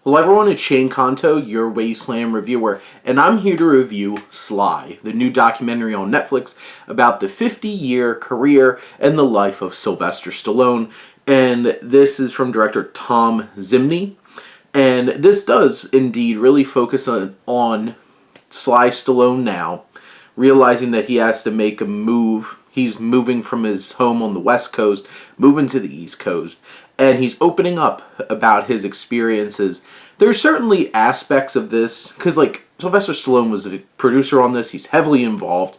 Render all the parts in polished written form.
Hello everyone, it's Shane Kanto, your Wasteland reviewer, and I'm here to review Sly, the new documentary on Netflix about the 50-year career and the life of Sylvester Stallone. And this is from director Tom Zimney. And this does indeed really focus on Sly Stallone now, realizing that he has to make a move. He's moving from his home on the West Coast, moving to the East Coast, and he's opening up about his experiences. There's certainly aspects of this, because like Sylvester Stallone was a producer on this, he's heavily involved.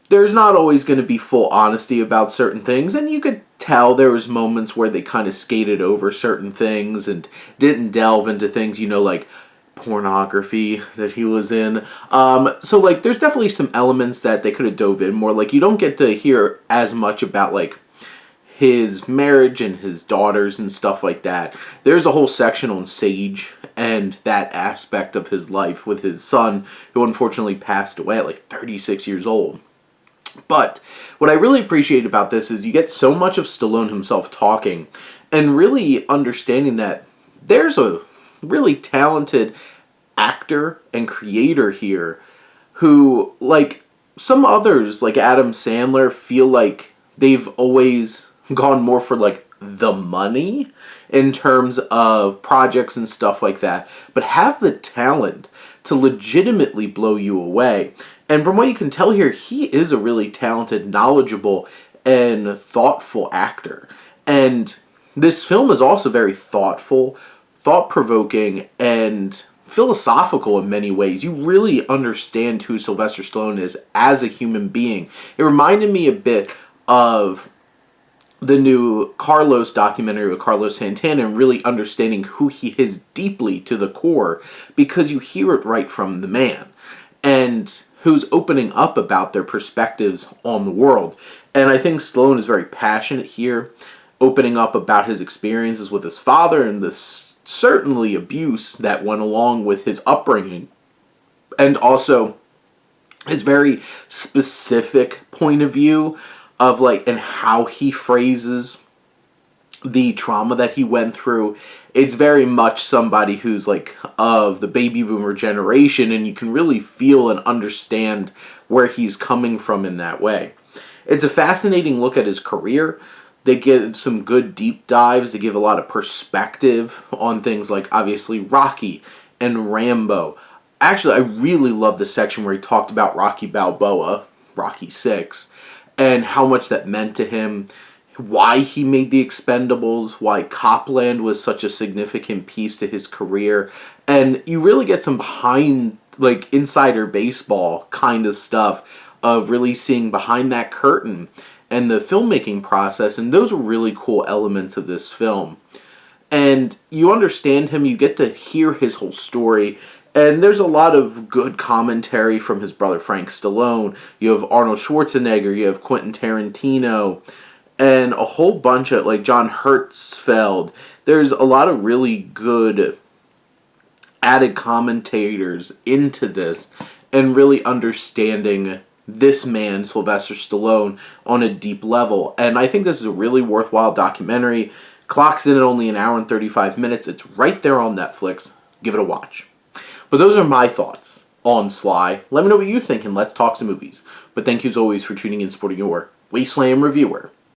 There's not always going to be full honesty about certain things, and you could tell there was moments where they kind of skated over certain things and didn't delve into things, like pornography that he was in. So like there's definitely some elements that they could have dove in more. Like you don't get to hear as much about like his marriage and his daughters and stuff like that. There's a whole section on Sage and that aspect of his life with his son, who unfortunately passed away at like 36 years old. But what I really appreciate about this is you get so much of Stallone himself talking and really understanding that there's a really talented actor and creator here who, like some others, like Adam Sandler, feel like they've always gone more for like the money in terms of projects and stuff like that, but have the talent to legitimately blow you away. And from what you can tell here, he is a really talented, knowledgeable, and thoughtful actor. And this film is also very thoughtful, thought-provoking, and philosophical in many ways. You really understand who Sylvester Stallone is as a human being. It reminded me a bit of the new Carlos documentary with Carlos Santana, and really understanding who he is deeply to the core, because you hear it right from the man and who's opening up about their perspectives on the world. And I think Stallone is very passionate here, opening up about his experiences with his father and this certainly abuse that went along with his upbringing, and also his very specific point of view of like and how he phrases the trauma that he went through. It's very much somebody who's like of the baby boomer generation, and you can really feel and understand where he's coming from in that way. It's a fascinating look at his career. They give some good deep dives. They give a lot of perspective on things like obviously Rocky and Rambo. Actually, I really love the section where he talked about Rocky Balboa, Rocky 6, and how much that meant to him, why he made The Expendables, why Copland was such a significant piece to his career. And you really get some behind, like, insider baseball kind of stuff of really seeing behind that curtain and the filmmaking process. And those are really cool elements of this film. And you understand him, you get to hear his whole story. And there's a lot of good commentary from his brother Frank Stallone. You have Arnold Schwarzenegger, you have Quentin Tarantino, and a whole bunch of, like, John Hertzfeld. There's a lot of really good added commentators into this, and really understanding this man, Sylvester Stallone, on a deep level. And I think this is a really worthwhile documentary. Clocks in at only an hour and 35 minutes. It's right there on Netflix. Give it a watch. But those are my thoughts on Sly. Let me know what you think, and let's talk some movies. But thank you as always for tuning in, supporting your Wasteland Reviewer.